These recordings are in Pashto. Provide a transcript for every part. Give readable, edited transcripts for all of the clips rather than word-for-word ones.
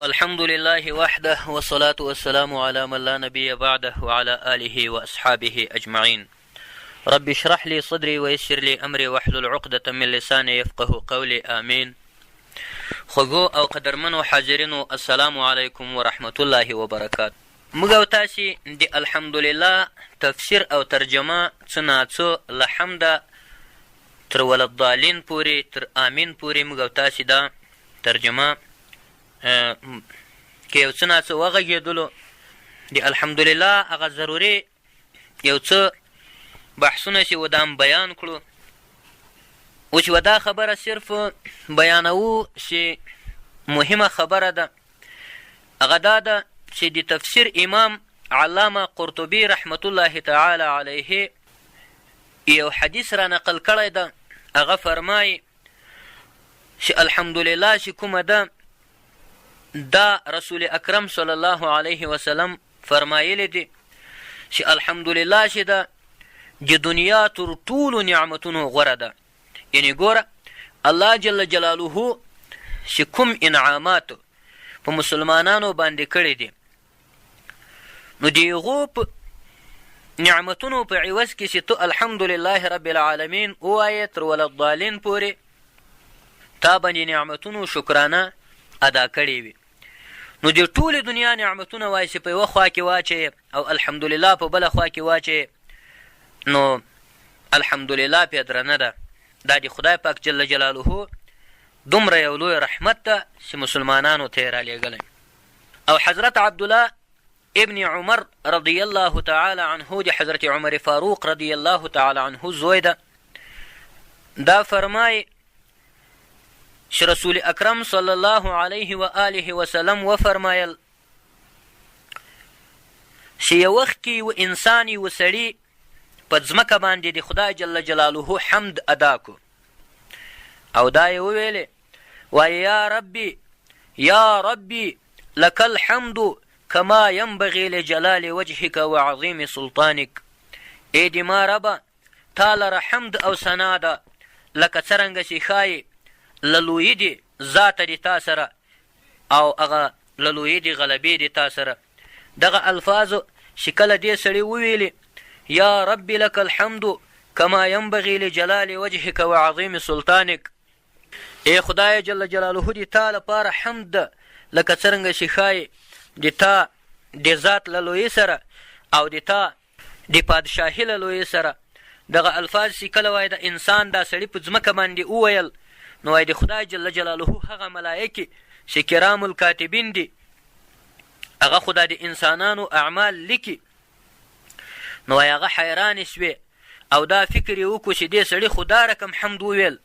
الحمد لله وحده والصلاة والسلام على من لا نبي بعده وعلى آله وأصحابه أجمعين. رب اشرح لي صدري ويسر لي أمري واحلل عقدة من لساني يفقه قولي آمين. خوږو او قدرمنو حاضرینو السلام علیکم ورحمت الله وبرکاته. موږ او تاسې د الحمدلله تفسیر او ترجمه څه ناڅه له حمده تر ولضالین پورې تر آمین پورې موږ او تاسې دا ترجمه که یو څه ناڅه وغږېدلو د الحمدلله هغه ضروري یو څه بحثونه چې و دا بیان کړو. و چې و دا خبره صرف بیانوو چې مهمه خبره ده هغه دا ده چې د تفسیر امام علامه قرطبي رحمت الله تعالی علیه یو حدیث را نقل کړی ده. هغه فرمایي چې الحمدلله چې کومه ده دا رسول اکرم صلی الله علیه وسلم فرمایلی دی چې الحمدلله چې ده د دنیا تر ټولو نعمتونو غوره ده. یعنې ګوره الله جل جلاله چې کوم انعاماتو په مسلمانانو باندې کړي دي نو د هغو په نعمتونو په عوض کې چې ته الحمدلله رب العالمین ووایې تر ولضالین پورې تا باندې نعمتونو شکرانه ادا کړې وي. نو د ټولې دنیا نعمتونه وایي چې په یوه خوا کې واچوې او الحمدلله په بله خوا کې واچوې نو الحمدلله پې درنه ده. دا د خدای پاک جل جلاله دومره یو لوی رحمت ده چې مسلمانانو ته یې رالیږلی. او حضرت عبدالله ابن عمر رضی الله تعالی عنه د حضرت عمر فاروق رضی الله تعالی عنه زوی ده. دا فرمای چې رسول اکرم صلی الله علیه و آله وسلم وفرمایل چې یو وخت کې یو انسان یو سړي په ځمکه باندې د خدای جل جلاله حمد ادا کو او دا یې وویلې وایي یا ربي لك الحمد كما ينبغي لجلال وجهك وعظيم سلطانك. ای د ما ربه تا لره حمد او ثنا ده لکه څرنګه چې ښایي له لویي دي ذاته د تا سره او هغه له لویي د غلبې د تا سره. دغه الفاظو چې کله دې سړي وویلې یا رب لك الحمد كما ينبغي لجلال وجهك وعظيم سلطانك، ای خدای جل جلاله دې تا لپاره حمد ده لکه څرنګه چې ښایي د تا د ذات له لویي سره او د تا د پادشاهي له لویي سره. دغه الفاظ چې کله وایي د انسان دا سړي په ځمکه باندې وویل نو وایي د خدای جل جلاله هغه ملایکې چې کرام الکاتبین دي هغه خو دا د انسانانو اعمال لیکي نو وایي هغه حیرانې شوې او دا فکر یې وکړو چې دې سړي خو دا رقم حمد وویل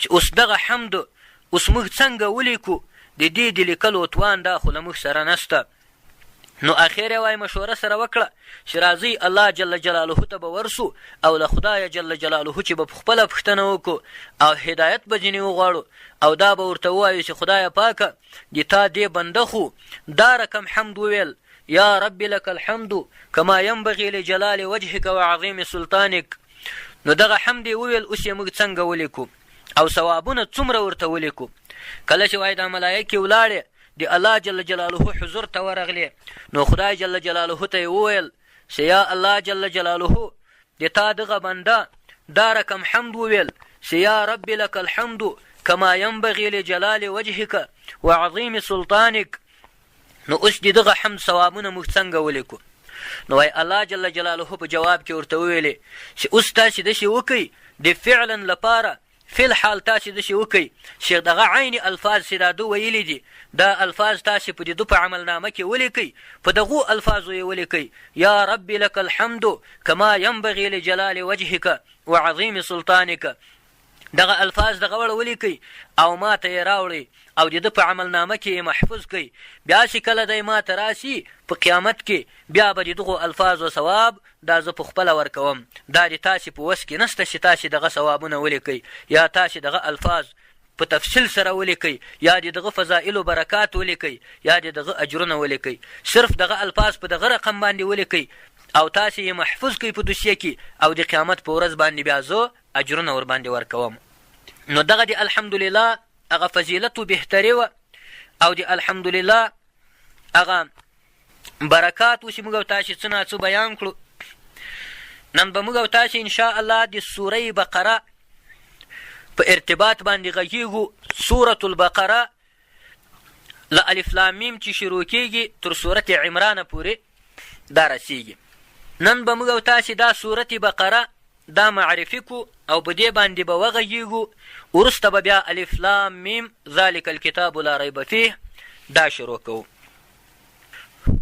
چې اوس دغه حمد اوس موږ څنګه ولیکو د دې د لیکلو توان دا خو له موږ سره نشته. نو اخر یې وایي مشوره سره وکړه چې راځئ الله جل جلاله ته به ورسو او له خدای جل جلاله چې به په خپله پوښتنه وکړو او هدایت به ځینې وغواړو او دا به ورته ووایو چې خدایه پاکه د تا دې بنده خو دا رقم حمد وویل یا رب لك الحمد كما ينبغي لجلال وجهك وعظيم سلطانك. نو دغه حمد یې وویل اوس یې موږ څنګه ولیکو او ثوابونه څومره ورته ولیکو. کله چې وایي دا ملایکې ولاړې د الله جل جلاله حضور ته ورغلې نو خدای جل جلاله ته یې وویل چې یا الله جل جلاله د تا دغه بنده دا رقم حمد وویل چې یا رب لك الحمد كما ينبغي لجلال وجهك وعظيم سلطانك. نو اوس د دغه حمد ثوابونه موږ څنګه ولیکو. نو وایي الله جل جلاله په جواب کې ورته وویلې چې اوس تاسې داسې وکئ د فعلا لپاره فی الحال تاسې داسې وکئ چې دغه عین الفاظ چې دا ده ویلي دي دا الفاظ تاسې په د ده په عملنامه کې ولیکئ په دغو الفاظو یې ولیکئ یا رب لك الحمد كما ينبغي لجلال وجهك وعظيم سلطانك. دغه الفاظ دغه وړه ولیکئ او ما ته یې راوړئ او د ده په عملنامه کې یې محفوظ کئ. بیا چې کله دی ما ته راسي په قیامت کې بیا به د دغو الفاظو ثواب دا زه په خپله ورکوم. دا د تاسې په وس کې نشته چې تاسې دغه ثوابونه ولیکئ یا تاسې دغه الفاظ په تفصیل سره ولیکئ یا د دغه فضائل و برکات ولیکئ یا د دغه اجرونه ولیکئ. صرف دغه الفاظ په دغه رقم باندې ولیکئ او تاسې یې محفوظ کئ په دوسیه کې او د قیامت په ورځ باندې بیا زه اجرونه ورباندې ورکوم. نو دغه د الحمدلله هغه فضیلت و بهتري وه او د الحمدلله هغه برکات اوسې موږ او تاسې څه نه څه بیان کړو. نن به موږ او تاسې انشاءالله د سوره بقره په ارتباط باندې غږیږو. سورة البقره له الف لام میم چې شروع کېږي تر سورت عمرانه پورې دا رسیږي. نن به موږ او تاسې دا سورت بقره دا معرفي کو او په دې باندې به وغږیږو. وروسته به بیا الف لام میم ذلک الکتاب لا ریب فیه دا شروع کوو.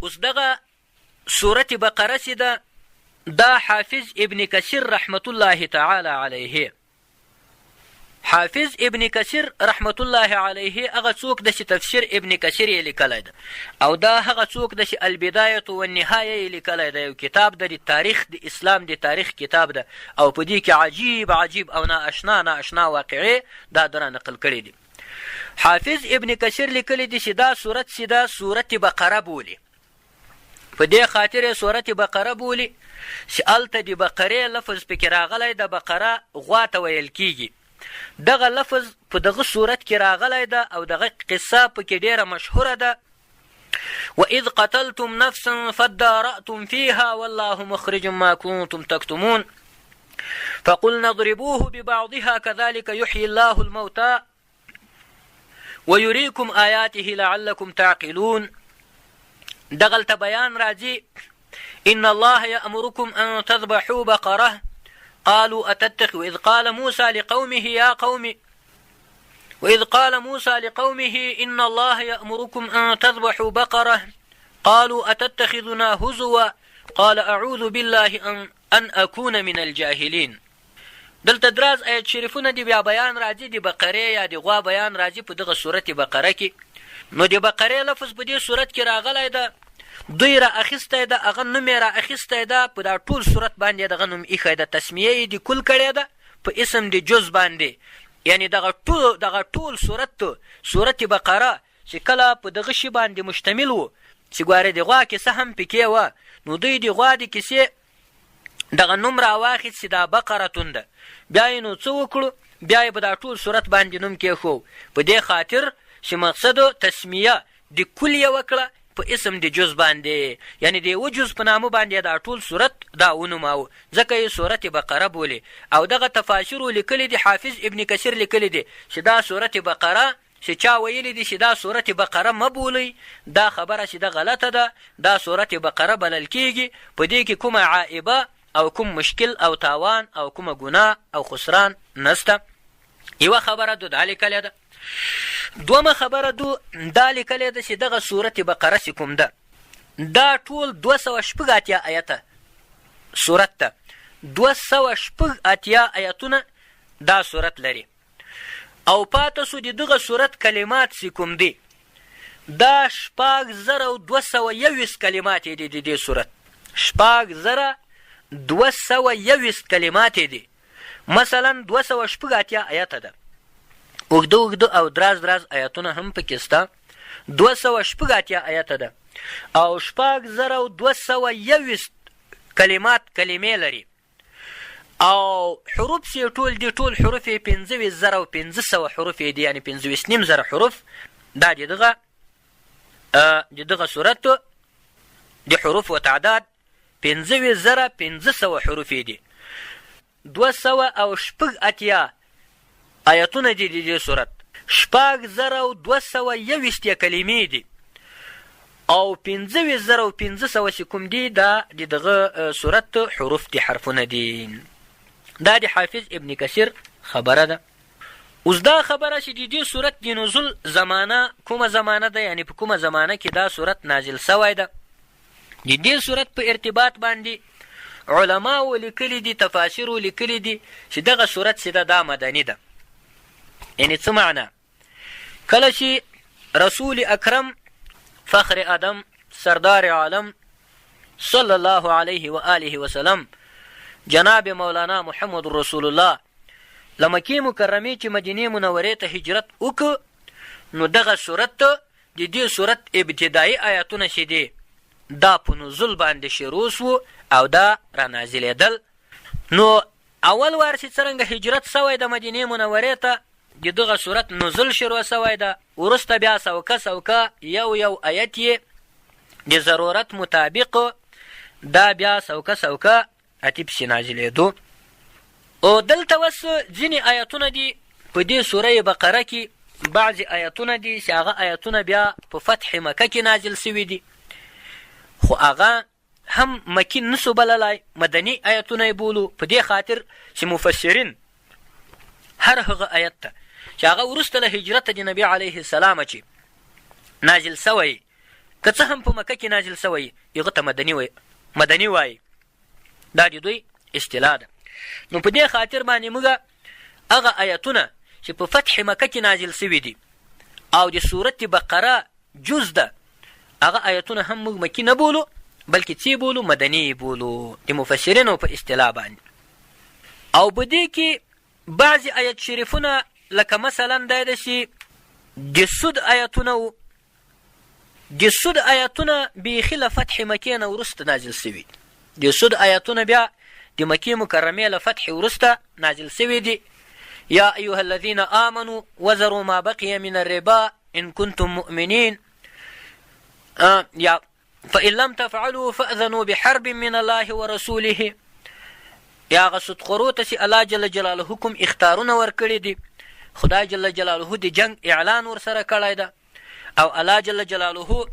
اوس دغه سورت بقره چې ده دا حافظ ابن کثیر رحمت الله تعالی علیه، حافظ ابن کثیر رحمت الله علیه هغه څوک ده چې تفسیر ابن کثیر یې لیکلی ده، او دا هغه څوک ده چې البدایة والنهایه یې لیکلی ده. یو کتاب ده د تاریخ د اسلام د تاریخ کتاب ده، او په دې کې عجیب عجیب او نااشنا واقعې دا در نقل کړي دي. حافظ ابن کثیر لیکلی دي چې دا صورت چې ده صورت بقره بولي. په دې خاطر یې صورت بقره بولي چې هلته د بقرې لفظ پکې راغلی د بقره غوا ته ویل کیږي. دغه لفظ په دغه صورت کې راغلی ده او دغه قصه پکې ډیره مشهوره ده. وَإِذْ قَتَلْتُمْ نَفْسًا فَادَّارَأْتُمْ فِيهَا وَاللَّهُ مُخْرِجٌ مَا كُنتُمْ تَكْتُمُونَ فَقُلْنَا اضْرِبُوهُ بِبَعْضِهَا كَذَلِكَ يُحْيِي اللَّهُ الْمَوْتَى وَيُرِيكُمْ آيَاتِهِ لَعَلَّكُمْ تَعْقِلُونَ. دغلته بیان راځي إن الله يأمركم أن تذبحوا بقرة قالوا أتتخذ وإذ قال موسى لقومه إن الله يأمركم أن تذبحوا بقرة قالوا أتتخذنا هزوا قال أعوذ بالله أن أكون من الجاهلين. دلته دراز آیت شریفونه دی بیا بیان راځي د بقرې یا د غوا بیان راځي په دغه صورت بقره کې. نو د بقرې لفظ په دې صورت کې راغلی ده، دوی را اخیستی ده، هغه نوم یې را اخیستی ده، په دا ټول صورت باندې دغه نوم ایښی ده، تسمیه یې د کل کړې ده په اسم د جز باندې. یعنی دغه ټول صورت بقره چې کله په دغه شي باندې مشتمل و چې ګوارې د غوا کیسه هم پکې وه، نو دوی د غوا د کیسې دغه نوم را واخیست چې دا بقرتون ده. بیا یې نو څه وکړو، بیا یې په دا ټول صورت باندې نوم کېښو په دې خاطر چې مقصد تسمیه د کل یې وکړه په اسم د جز باندې، یعنی د یوه جز په نامه باندې دا ټول صورت دا ونوماوه، ځکه یې صورت بقره بولي. او دغه تفاسیرو لیکلی دي، حافظ ابن کثیر لیکلی دي چې دا صورت بقره چې چا ویلی دي چې دا صورت بقره مه بولئ، دا خبره چې ده غلطه ده. دا صورت بقره بلل کیږي، په دې کې کومه عائبه او کوم مشکل او تاوان او کومه ګناه او خسران نسته. یوه خبره دا لیکلی ده. دومه خبره دا لیکلی ده چې دغه صورت بقره چې کوم ده دا ټول 286 آیته صورت ده، 286 آیتونه دا صورت لري. او پاته سو د دغه صورت کلمات چې کوم دي دا 6221 کلمات دي د دې صورت، 6221 کلمات دي. مثلا 286 آیته ده، اوږده او دراز آیتونه هم پکې شته، 286 آیته ده او 6221 کلمې لري. او حروف چې ټول حروف یې 25500 حروف دي، یعنی 25000 حروف. دا د دغه صورت د حروف و تعداد 25500 حروف دي. 286 آیتونه دي د دې صورت، 6221 کلمې دي او 25500 چې کوم دي دا د دغه صورت حروف دي، حرفونه دي. دا د حافظ ابن کثیر خبره ده. اوس دا خبره چې د دې صورت د نزول زمانه کومه زمانه ده، یعنی په کومه زمانه کې دا صورت نازل سوی ده، د دې صورت په ارتباط باندې علماو لیکلي دي، تفاسیرو لیکلي دي چې دغه صورت چې ده دا مدني ده. یعنی څه معنا؟ کله چې رسول اکرم فخر ادم سردار عالم صلی الله علیه و آله وسلم جناب مولانا محمد رسول الله له مکې مکرمې چې مدینې منورې ته هجرت وکړ، نو دغه صورت د دې صورت ابتدایي آیاتونه چې دي دا په نزول باندې شروع سو او دا را نازلېدل. نو اول وار چې څرنګه هجرت سوی د مدینې منورې ته د دغه صورت نزول شروع سوی ده، وروسته بیا سوکه یو آیت یې د ضرورت مطابق دا بیا سوکه سوکه اتې پسې نازلېدو. او دلته اوس ځینې آیتونه دي په دې سوره بقره کې، بعضې آیتونه دي چې هغه آیتونه بیا په فتح مکه کې نازل سوي دي، خو هغه هم مکی نسو بللی، مدني آیتونه یې بولو، په دې خاطر چې مفسرین هر هغه آیت ته چې هغه وروسته له هجرته د نبي علیه السلام چې نازل سوی، که څه هم په مکه کې نازل سوی، هغه ته مدني وایي. دا د دوی اصطلاح ده. نو په دې خاطر باندې موږ هغه آیتونه چې په فتح مکه کې نازل سوي دي او د سورت بقره جز ده، هغه آیتونه هم موږ مکي نه بولو، بلکې څه بولو؟ مدني بولو د مفسرینو په اصطلاح باندې. او په دې کې بعضې آیت شریفونه لکه مثلا دا ده چې د سود آیتونه و، د سود آیتونه بیخي له فتح مکې نه وروسته نازل سوي. د سود آیتونه بیا د مکې مکرمې له فتح وروسته نازل سوي دي. یا ایها الذین آمنوا وذروا ما بقي من الربا ان کنتم مؤمنین، یا فإن لم تفعلوا فأذنوا بحرب من الله ورسوله. یا هغه سودخورو ته چې الله جل جلاله کوم اختارونه ورکړي دي، خدای جل جلاله د جنگ اعلان ورسره کړی ده، او الله جل جلاله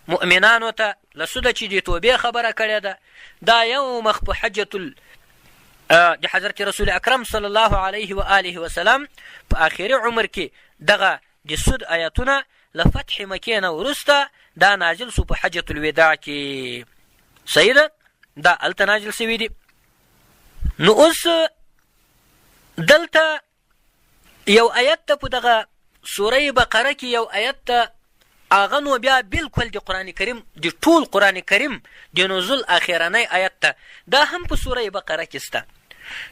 مؤمنانو ته له سوده چې د توبې خبره کړې ده. دا یو مخ په حجة د حضرت رسول اکرم صلی الله علیه و آله وسلم په آخري عمر کې دغه د سود آیتونه له فتح مکې نه وروسته دا نازل سو په حجة الوداع کې. صحیح ده؟ دا هلته نازل سوي دي. نو اوس دلته یو آیت ته په دغه سوره بقره کې یو آیت ته هغه نو بیا بالکل د قرآن کریم د ټول قرآن کریم د نزول اخرنی آیت ته دا هم په سوره بقره کې سته.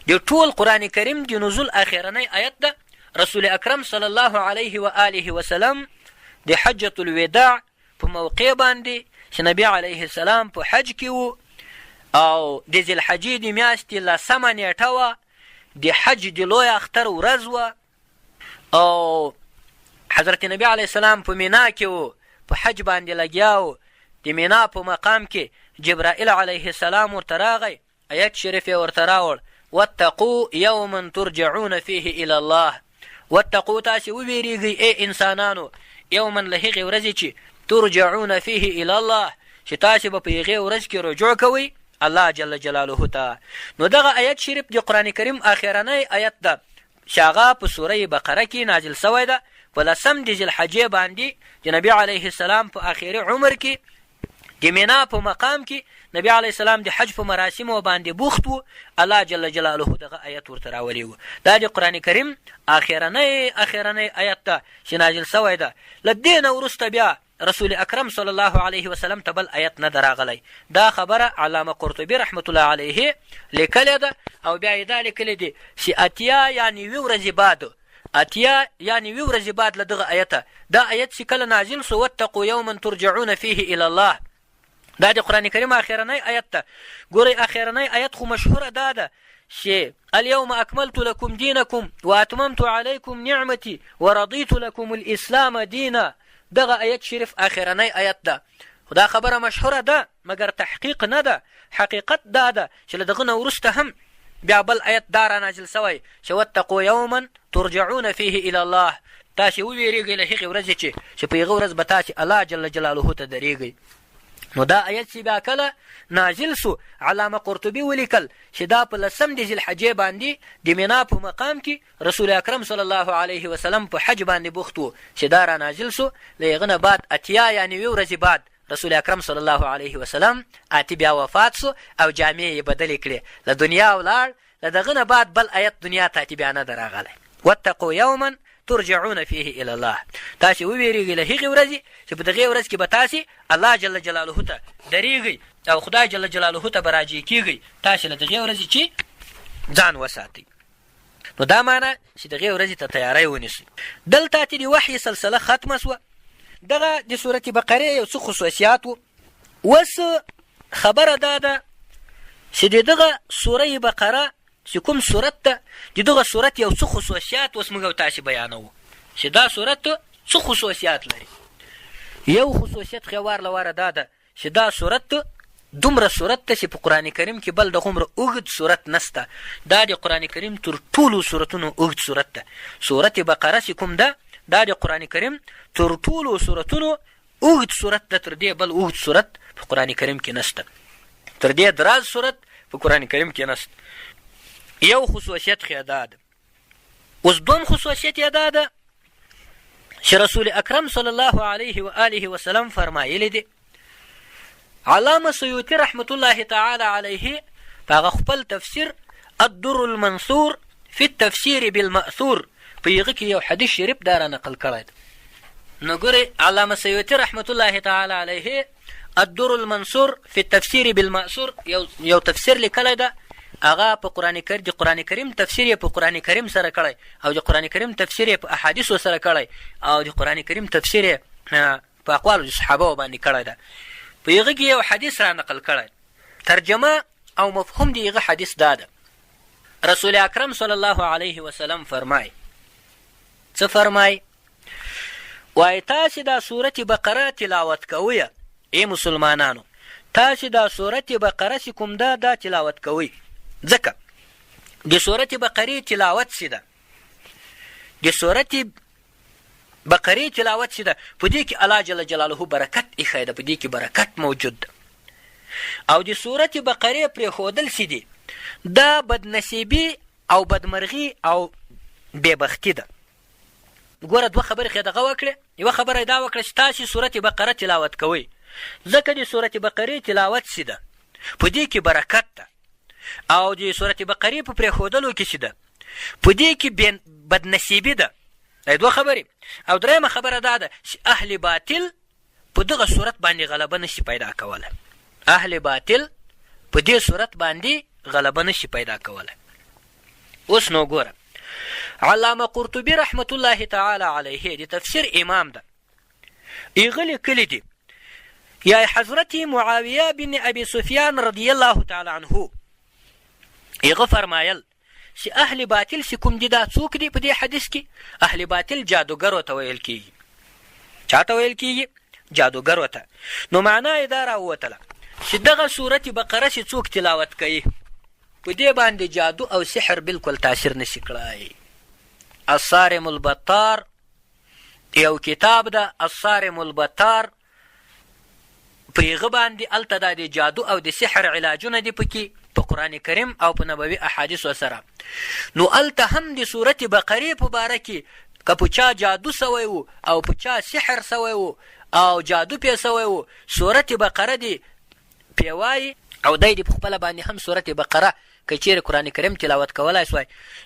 د ټول قرآن کریم د نزول اخرنی آیت ده. رسول اکرم صلی الله علیه و آله وسلم د حجة الوداع په موقع باندې چې نبی علیه السلام په حج کې و او د ذوالحجې د میاشتې 10مه نیټه وه، د حج د لوی اختر ورځ وه، او حضرت نبی علیه السلام په مینا کې و، په حج باندې لګیا و. د مینا په مقام کې جبرائیل علیه السلام ورته راغی، آیت شریف یې ورته راوړ: واتقوا یوما ترجعون فیه الی الله. واتقوا تاسې وویرېږئ ای انسانانو، یوما له هغې ورځې چې ترجعون فیه الی الله، چې تاسې به په هغې ورځ کې رجوع کوئ الله جل جلاله ته. نو دغه آیت شریف د قرآن کریم آخرنی آیت ده چې هغه په سوره بقره کې نازل سوی ده په 10 د ذوالحجې باندې. د نبي علیه السلام په آخري عمر کې د مینا په مقام کې نبی علیه السلام د حج په مراسمو باندې بوخت و، الله جل جلاله دغه آیت ورته راولی و. دا د قرآن کریم آخرنی آیت ده چې نازل سوی ده. له دې نه وروسته بیا رسول اکرم صلی الله علیه وسلم ته بل آیت نه ده راغلی. دا خبره علامه قرطبي رحمت الله علیه لیکلې ده، او بیا یې دا لیکلې دي چې اتیا یعنې 2 ورځې بعد، اتیا یعنې 2 ورځې بعد له دغه آیته دا آیت چې کله نازل سو واتقوا یوما ترجعون فیه الی الله، دا د قرآن کریم آخرنی آیت ده. ګورئ آخرنی آیت خو مشهوره دا ده چې اليوم اکملت لکم دینکم واتممت علیکم نعمتي ورضیت لکم الاسلام دینا. دغه آیت شریف آخرنی آیت ده. خدا خبره مشهوره ده مګر تحقیق نه ده. حقیقت دا ده چې له دغه نه وروسته هم بیا بل آیت دا را نازل سوی چې واتقوا یوما ترجعون فیه الی الله. تاسې وویرېږئ له هغې ورځې چې په هغه ورځ به تاسې الله جل جلاله ته درېږئ. نو دا آیت چې بیا کله نازل سو علامه قرطبي ولیکل چې دا په 10 د ذوالحجې باندې د مینا په مقام کې رسول اکرم صلی الله علیه وسلم په حج باندې بوخت و چې دا را نازل سو. له هغه نه بعد اتیا یعنې 2 ورځې بعد رسول اکرم صلی الله علیه وسلم آتی بیا وفات سو او جامې یې بدلې کړې، له دنیا ولاړ. له دغه نه بعد بل آیت دنیا ته آتی بیا نه ده راغلی. واتقوا یوما ترجعون فیه الی الله. تاسې وویرېږئ له هغې ورځې چې په دغې ورځ کې به تاسې الله جل جلاله ته درېږئ او خدای جل جلاله ته به راجع کېږئ. تاسې له دغې ورځې چې ځان وساتئ. نو دا معنی چې دغې ورځې ته تیاری ونیسئ. دلته د وحي سلسله ختمه سوه. دغه د سورت بقرې یو څه خصوصیات و. اوس خبره دا ده چې د دغه سوره بقره چې کوم صورت ده د دغه صورت یو څه خصوصیات اوس موږ تاسې بیانوو چې دا صورت څه خصوصیات لري. یو خصوصیت خو وار له واره دا ده چې دا صورت دومره صورت ته چې په قرآن کریم کې بل دغومره اوږد صورت نسته. دا د قرآن کریم تر ټولو صورتونو اوږد صورت ده. صورت بقره چې کوم ده دا د قرآن کریم تر ټولو صورتونو اوږد صورت ده. تر دې بل اوږد صورت په قرآن کریم کې نسته. تر دې دراز صورت په قرآن کریم کې نسته. یو خصوصیت خو دا ده. اوس دوم خصوصیت یې دا ده چې رسول اکرم صلی الله علیه و آله وسلم فرمایلی دی. علامه سیوطي رحمت الله تعالی علیه په هغه خپل تفسیر الدر المنثور فی التفسیر بالمأثور په هغه کې یو حدیث شریف دا را نقل کړی دی. نو ګورئ علامه سیوطي رحمت الله تعالی علیه الدر المنثور فی التفسیر بالمأثور یو تفسیر لیکلی ده. هغه په قرآن کریم د قرآن کریم تفسیر یې په قرآن کریم سره کړی او د قرآن کریم تفسیر یې په احادیثو سره کړی او د قرآن کریم تفسیر یې په اقوالو د صحابهو باندې کړی ده. په هغه کې یو حدیث را نقل کړی. ترجمه او مفهوم د هغه حدیث دا ده. رسول اکرم صلی الله علیه وسلم فرمای څه فرمای؟ وایي تاسې دا سورت بقره تلاوت کوئ ای مسلمانانو، تاسې دا سورت بقره چې کوم ده دا تلاوت کوئ. ځکه د سورت بقرې تلاوت چې ده د سورت بقرې تلاوت چې ده په دې کې الله جل جلاله برکت ایښی ده. په دې کې برکت موجود ده. او د سورت بقرې پرېښودل چې دي دا بدنصیبي او بدمرغي او بېبختي ده. ګوره دوه خبرې خو یې دغه وکړې. یوه خبره یې دا وکړه چې تاسې سورت بقره تلاوت کوئ ځکه د سورت بقرې تلاوت چې ده په دې کې برکت ده. او د سورت بقرې په پرېښودلو کې چې ده په دې کې بدنصیبي ده. دوه خبرې. او درېیمه خبره دا ده چې اهل باطل په دغه صورت باندې غلبه نشي پیدا کولی. اهل باطل په دې صورت باندې غلبه نشي پیدا کولی. اوس نو ګوره علامه قرطبي رحمت الله تعالی علیه د تفسیر امام ده. هغه لیکلی دي یا حضرت معاویه بن ابي سفیان رضی الله تعالی عنه هغه فرمایل چې اهل باطل چې کوم دي دا څوک دي په دې حدیث کې؟ اهل باطل جادوګرو ته ویل کېږي. چا ته ویل کېږي؟ جادوګرو ته. نو معنا یې دا راووتله چې دغه سورت بقره چې څوک تلاوت کوي په دې باندې جادو او سحر بالکل تاثیر نشي کړی. الصارم البطار یو کتاب ده، الصارم البطار، په هغه باندې هلته دا د جادو او د سحر علاجونه دي پکې په قرآن کریم او په نبوي احادیثو سره. نو هلته هم د سورت بقرې په باره کې که په چا جادو سوی و او په چا سحر سوی و او جادو پې سوی و سورت بقره دې پې وایي او دی دې په خپله باندې هم سورت بقره که چیرې قرآن کریم تلاوت کولی سوی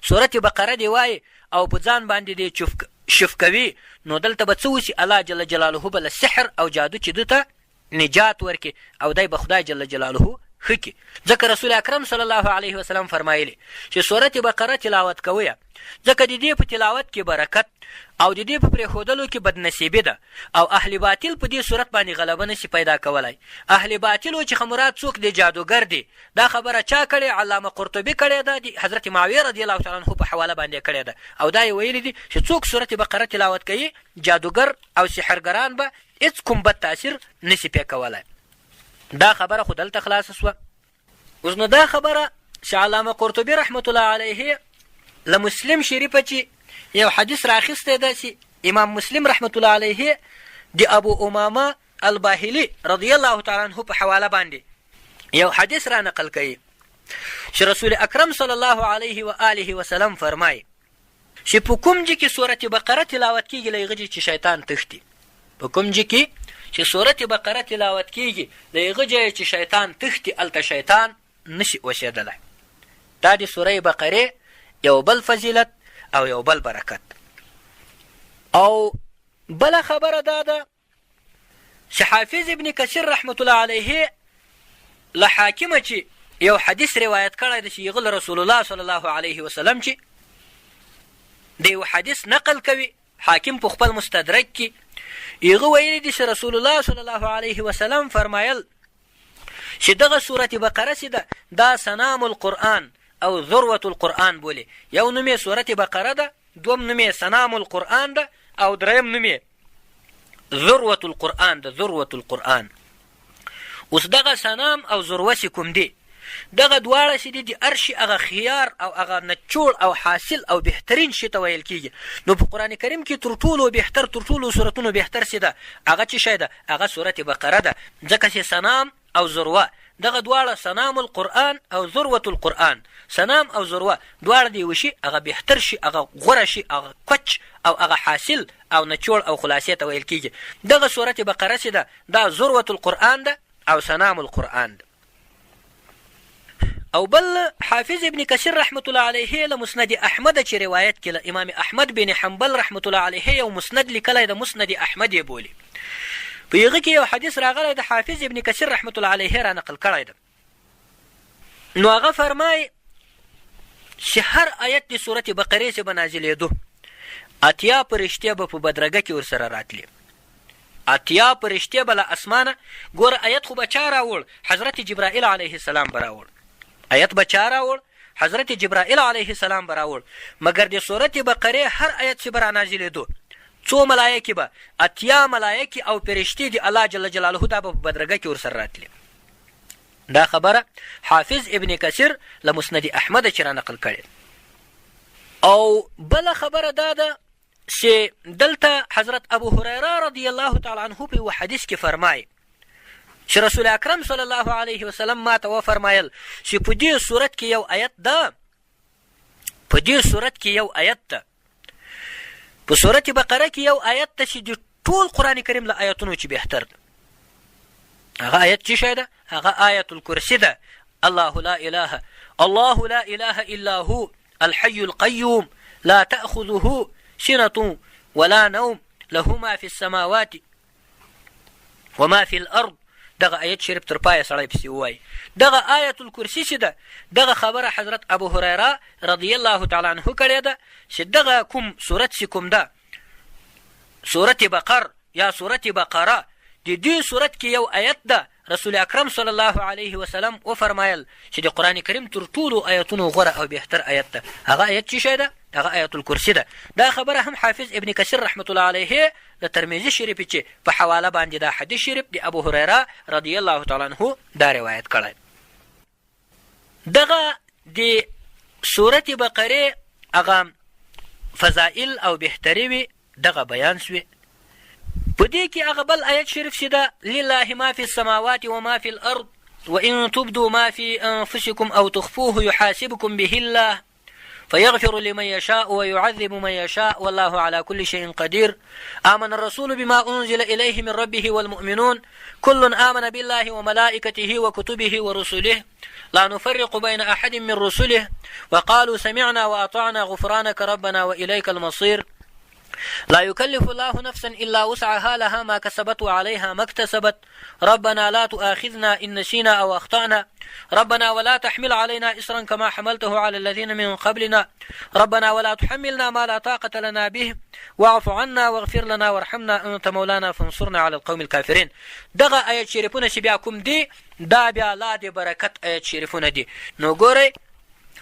سورت بقره دې وایي او په ځان باندې دې شف کوي نو دلته به څه وشي؟ الله جل جلاله به له سحر او جادو چې ده ته نجات ورکړي او دی به خدای جل جلاله ښه کړي. ځکه رسول اکرم صلی الله علیه وسلم فرمایلی چې سورت بقره تلاوت کوئ ځکه د دې په تلاوت کې برکت او د دې په پرېښودلو کې بدنصیبي ده او اهل باطل په دې صورت باندې غلبه نشي پیدا کولی. اهل باطل و چې مراد څوک دی جادوګر دی. دا خبره چا کړې؟ علامه قرطبي کړې ده. د حضرت معاویه رضی الله تعالی عنه په حواله باندې کړې ده او دا یې ویلي دي چې څوک سورت بقره تلاوت کوي جادوګر او سحرګران به هېڅ کوم بد تاثیر نشي پې کولی. دا خبره خو دلته خلاصه سوه. اوس نو دا خبره چې علامه قرطبي رحمت الله علیه له مسلم شریفه چې یو حدیث راخیستی ده چې امام مسلم رحمت الله علیه د ابو امامه الباهلي رضی الله تعالی عنه په حواله باندې یو حدیث را نقل کوي چې رسول اکرم صلی الله علیه و آله وسلم فرمایي چې په کوم ځای کې سورت بقره تلاوت کېږي له هغه ځای چې شیطان تښتي. په کوم ځای کې چې سورت بقره تلاوت کېږي له هغه ځای چې شیطان تښتي هلته شیطان نشي اوسېدلی. دا د سورې بقرې یو بل فضیلت او یو بل برکت. او بله خبره دا ده چې حافظ ابن کثیر رحمت الله علیه له حاکمه چې یو حدیث روایت کړی دی چې هغه له رسول الله صلی الله علیه وسلم چې د یو حدیث نقل کوي حاکم په خپل مستدرک کې هغه ویلی دی چې رسول الله صلی الله علیه وسلم فرمایل چې دغه سورت بقره چې ده دا سنام القرآن او ذروة القرآن بولي. یو نوم یې سورت بقره ده، دوم نوم یې سنام القرآن ده او دریم نوم یې ذروة القرآن ده. ذروة القرآن اوس دغه سنام او ذروه چې کوم دی دغه دواړه چې دي د هر شي هغه خیار او هغه نچوړ او حاصل او بهترین شي ته ویل کېږي. نو په قرآن کریم کې تر ټولو بهتر تر ټولو صورتونو بهتر چې ده هغه څه شی ده هغه صورت بقره ده، ځکه چې سنام او ذروه دغه دواړه سنام القرآن او ذروة القرآن، سنام او ذروه دواړه د یوه شي هغه بهتر شي هغه غوره شي هغه کوچ او هغه حاصل او نچوړ او خلاصې ته ویل کېږي. دغه صورت بقره چې ده دا ذروة القرآن ده او سنام القرآن ده. او بل حافظ ابن کثیر رحمت الله علیه له مسند احمد چې روایت کې له امام احمد بن حنبل رحمت الله علیه یو مسند لیکلی د مسند احمد یې بولي. په هغه کې یو حدیث راغلی د حافظ ابن کثیر رحمت الله علیه را نقل کړی ده. نو هغه فرمایي چې هر آیت د سورت بقرې چې به نازلېدو 80 فرشتې به په بدرګه کې ورسره راتلې، 80 فرشتې به له اسمانه. ګوره آیت خو به چا راوړ؟ حضرت جبرائیل علیه السلام به راوړ. آیت به چا راوړ؟ حضرت جبرائیل علیه السلام به راوړ. مګر د سورت بقرې هر آیت چې به رانازلېدو څو ملایکې به 80 ملایکې او فرشتې د الله جل جلاله دا به په بدرګه کې ورسره راتلې. دا خبره حافظ ابن کثیر له مسند احمد چې را نقل کړې. او بله خبره دا ده چې دلته حضرت ابو هریره رضی الله تعالی عنه په یو حدیث کې فرمایي چې رسول اکرم صلی الله علیه وسلم ما ته وفرمایل چې په دې صورت کې یو آیت ده، په دې صورت کې یو آیت ده، په صورت بقره کې یو آیت ده چې د ټول قرآن کریم له آیتونو چې بهتر ده. هغه آیت چې شی ده هغه آیت الکرسی ده. الله لا اله الا هو الحي القيوم لا تأخذه سنة ولا نوم له ما في السماوات وما في الأرض. دغه آیت شریف تر پایه سړی پسې ووایي. دغه آیت الکرسی چې ده دغه خبره حضرت ابو هریره رضی الله تعالی عنه کړې ده چې دغه کوم صورت چې کوم ده صورت بقر یا صورت بقره د دې صورت کې یو آیت ده رسول اکرم صلی الله علیه وسلم وفرمایل چې د قرآن کریم تر ټولو آیتونو غوره او بهتر آیت ده. هغه آیت چې شی ده هغه آیت الکرسی ده. دا خبره هم حافظ ابن کثیر رحمت الله علیه د ترمذی شریف چې په حواله باندې دا حدیث شریف د ابو هریره رضی الله تعالی عنه دا روایت کړی. دغه د سورت بقره هغه فضائل او بهتري وي دغه بیان سوي. په دې کې هغه بل آیت شریف چې ده لله ما فی السماوات وما فی الارض وان تبدوا ما فی انفسکم او تخفوه یحاسبکم به الله فيغفر لمن يشاء ويعذب من يشاء والله على كل شيء قدير. آمن الرسول بما أنزل إليه من ربه والمؤمنون كل آمن بالله وملائكته وكتبه ورسله لا نفرق بين أحد من رسله وقالوا سمعنا وأطعنا غفرانك ربنا وإليك المصير. لا يكلف الله نفسا إلا وسعها لها ما كسبت وعليها ما اكتسبت. ربنا لا تؤاخذنا إن نسينا أو أخطأنا. ربنا ولا تحمل علينا إصرا كما حملته على الذين من قبلنا. ربنا ولا تحملنا ما لا طاقة لنا به واعف عنا واغفر لنا وارحمنا أنت مولانا فانصرنا على القوم الكافرين. دغه آیت شریفونه چې بیا کوم دي دا بیا لا د برکت آیت شریفونه دي. نو ګورئ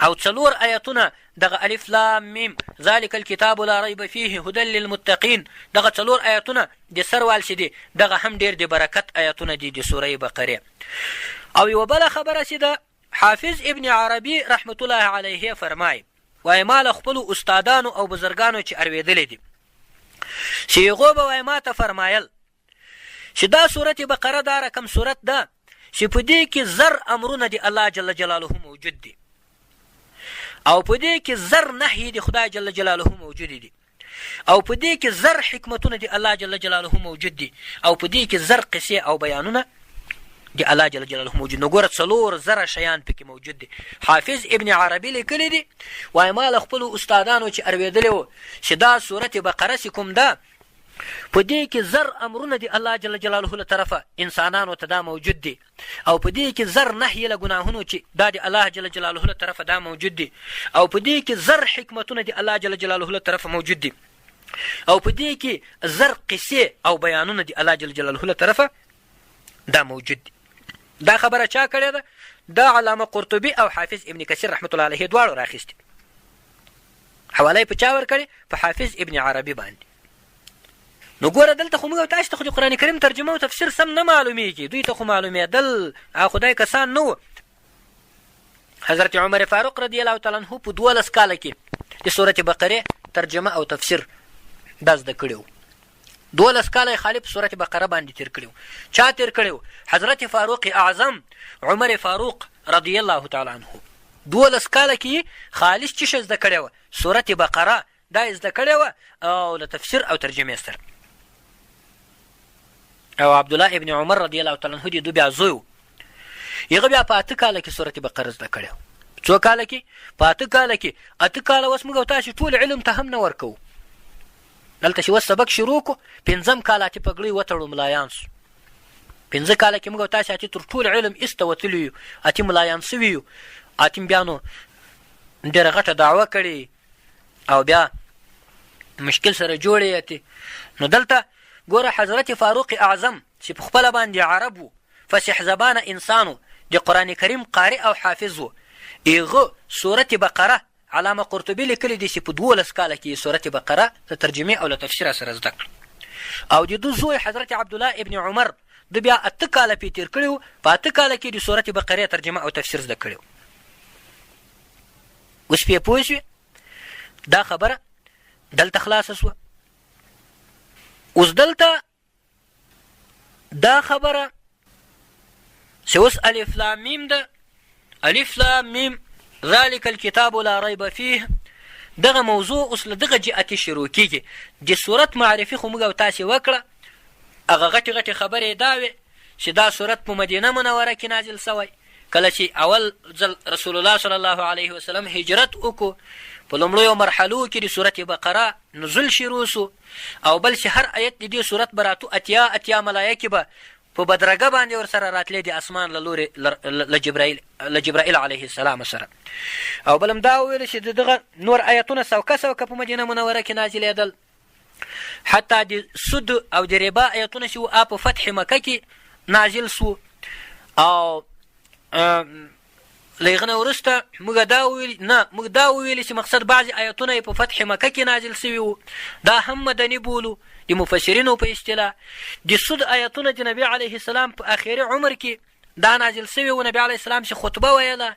او څلور آیتونه دغه الف لام میم ذلك الكتاب لا ريب فيه هدى للمتقين دغه څلور آیتونه د سروال چې دي دغه هم ډېر د برکت آیتونه دي د سوره بقره. او یوه بله خبره چې ده حافظ ابن عربي رحمت الله علیه فرمایي وایي ما له خپلو استادانو او بزرګانو چې اورېدلی دي چې هغو به وایي ما ته فرمایل چې دا سورت بقره دا رقم سورت ده چې په دې کې زر امرونه د الله جل جلاله موجود دي او په دې کې زر نهي د خدای جل جلاله موجود دي او په دې کې زر حکمتونه د الله جل جلاله موجود دي او په دې کې زر قصې او بیانونه د الله جل جلاله موجود. نو ګوره څلور زره شیان پکې موجود دي. حافظ ابن عربي لیکلی دي وایي ما له خپلو استادانو چې اورېدلی وو چې دا سورت بقره چې کوم ده په دې کې زر امرونه د الله جل جلاله له طرفه انسانانو ته دا موجود دي او په دې کې زر نهي له ګناهونو چې دا د الله جل جلاله له طرفه دا موجود دي او په دې کې زر حکمتونه د الله جل جلاله له طرفه موجود دي او په دې کې زر قصې او بیانونه د الله جل جلاله له طرفه دا موجود دي. دا خبره چا کړې ده؟ دا علامه قرطبي او حافظ ابن کثیر رحمت الله علیه دواړو راخیستي. حواله یې په چا ورکړې؟ په حافظ ابن عربي باندې. نو ګوره دلته خو موږ او تاسو ته خو د قرآن کریم ترجمه او تفسیر سم نه معلومیږي، دوی ته خو معلومېدل خدای کسان نه و. حضرت عمر فاروق رضی الله تعالی عنه په 12 کاله کې د سورت بقره ترجمه او تفسیر دا زده کړی و. 12 کاله یې خالي په سورت بقره باندې تېر کړی و. چا تېر کړی و؟ حضرت فاروق اعظم عمر فاروق رضی الله تعالی عنه 12 کاله کې خالص څه شی زده کړی و؟ سورت بقره دا یې زده کړی و او له تفسیر او ترجمې سره. او عبدالله ابن عمر رضی الله تعالی عنه د دوی بیا زوی و، هغه بیا په 8 کاله کې سورت بقره زده کړی و. څو کاله کې؟ په 8 کاله کې. 8 کاله اوس موږ او تاسو ټول علم ته هم نه ورکوو. دلته چې اوس سبق شروع کړو 5 کاله اتې پګړۍ وتړو ملایان سو. 5 کاله کې موږ او تاسو اتې تر ټول علم ایسته وتلي یو، اتې ملایان سوي یو، اتې بیا نو ډېره غټه دعوه کړې او بیا مشکل سره جوړې اتې. نو دلته ګوره حضرت فاروق اعظم چې په خپله باندې عرب و، فصیح زبانه انسان و، د قرآن کریم قارئ او حافظ و، هغه سورت بقره علامه قرطبي لیکلی دی چې په 12 کاله کې سورت بقره د ترجمې او له تفسیره سره زده کړه. او د ده زوی حضرت عبدالله ابن عمر د بیا 8 کاله پې تېر کړي و، په 8 کاله کې د سورت بقرې ترجمه او تفسیر زده کړی و. اوس پې پوه شوې؟ دا خبره دلته خلاصه سوه. اوس دلته دا خبره چې اوس الف لام میم ده، الف لام میم ذلک الکتاب لا ریب فیه، دغه موضوع اوس له دغه جهتې شروع کېږي. د صورت معرفي خو موږ او تاسې وکړه، هغه غټې غټې خبرې دا وې چې دا صورت په مدینه منوره کې نازل سوی. کله چې اول ځل رسول الله صلی الله علیه وسلم هجرت وکړو، په لومړیو مرحلو کې د سورت بقره نزول شروع سو، او بل چې هر آیت د دې سورت به راتو اتیا ملایکې به په بدرګه باندې ورسره راتلې د اسمان له لورې له جبرائیل علیه السلام سره. او بل هم دا وویل چې دغه نور آیتونه سوکه سوکه په مدینه منوره کې نازلېدل، حتی د سود او د ربا آیتونه چې وو په فتح مکه کې نازل سو. او له هغه نه وروسته موږ دا وویل چې مقصد بعضې آیتونه یې په فتح مکه کې نازل سوي وو، دا هم مدني بولو د مفسرینو په اصطلاح. د سود آیتونه د نبي علیه السلام په اخري عمر کې دا نازل سوي وو، نبي علیه السلام چې خطبه ویله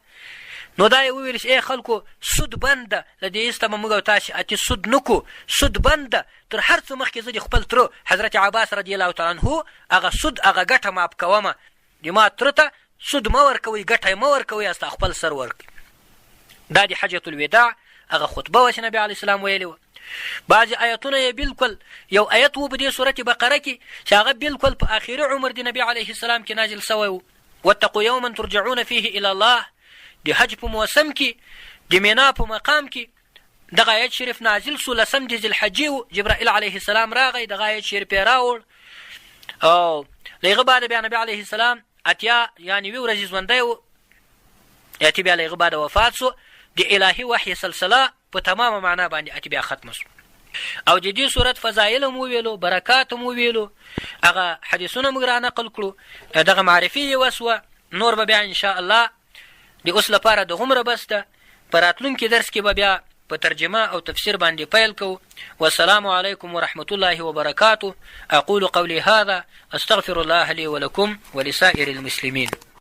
نو دا یې وویل چې ای خلکو سود بند ده، له دې ایسته به موږ او تاسې اتې سود نه کړو، سود بند ده. تر هر څه مخکې زه د خپل تره حضرت عباس رضی الله تعالی عنه هغه سود هغه ګټه ماپ کومه، د ما تره ته سود مه ورکوئ، ګټه یې مه ورکوئ، استا خپل سر ورکړئ. دا د حجة الوداع هغه خطبه وه چې نبي علیه السلام ویلې وه. بعضې آیتونه یې بلکل یو آیت و په دې سورت بقره کې چې هغه بلکل په آخري عمر د نبي علیه السلام کې نازل سوی و. واتقوا یوما ترجعون فیه الی الله، د حج په موسم کې د مینا په مقام کې دغه آیت شریف نازل سو. 10 د ذوالحجې و، جبرائیل علیه السلام راغی، دغه آیت شریف یې راوړ. او له هغه بعد بیا نبي علیه السلام اتیا یعنې 2 ورځې ژوندی و، اتې بیا له هغه بعد وفات سو. د الهي وحي سلسله په تمامه معنا باندې اتې بیا ختمه سو. او د دې صورت فضایل هم وویلو، برکات هم وویلو، هغه حدیثونه موږ رانقل کړو، دغه معرفي یې وسوه. نور به بیا انشاء الله د اوس لپاره د غومره بس ده، په راتلونکي درس کې به بیا په ترجمه او تفسیر باندې پیل کوو. والسلام علیکم ورحمة الله وبرکاته. أقول قولي هذا، أستغفر الله لي ولكم ولسائر المسلمين.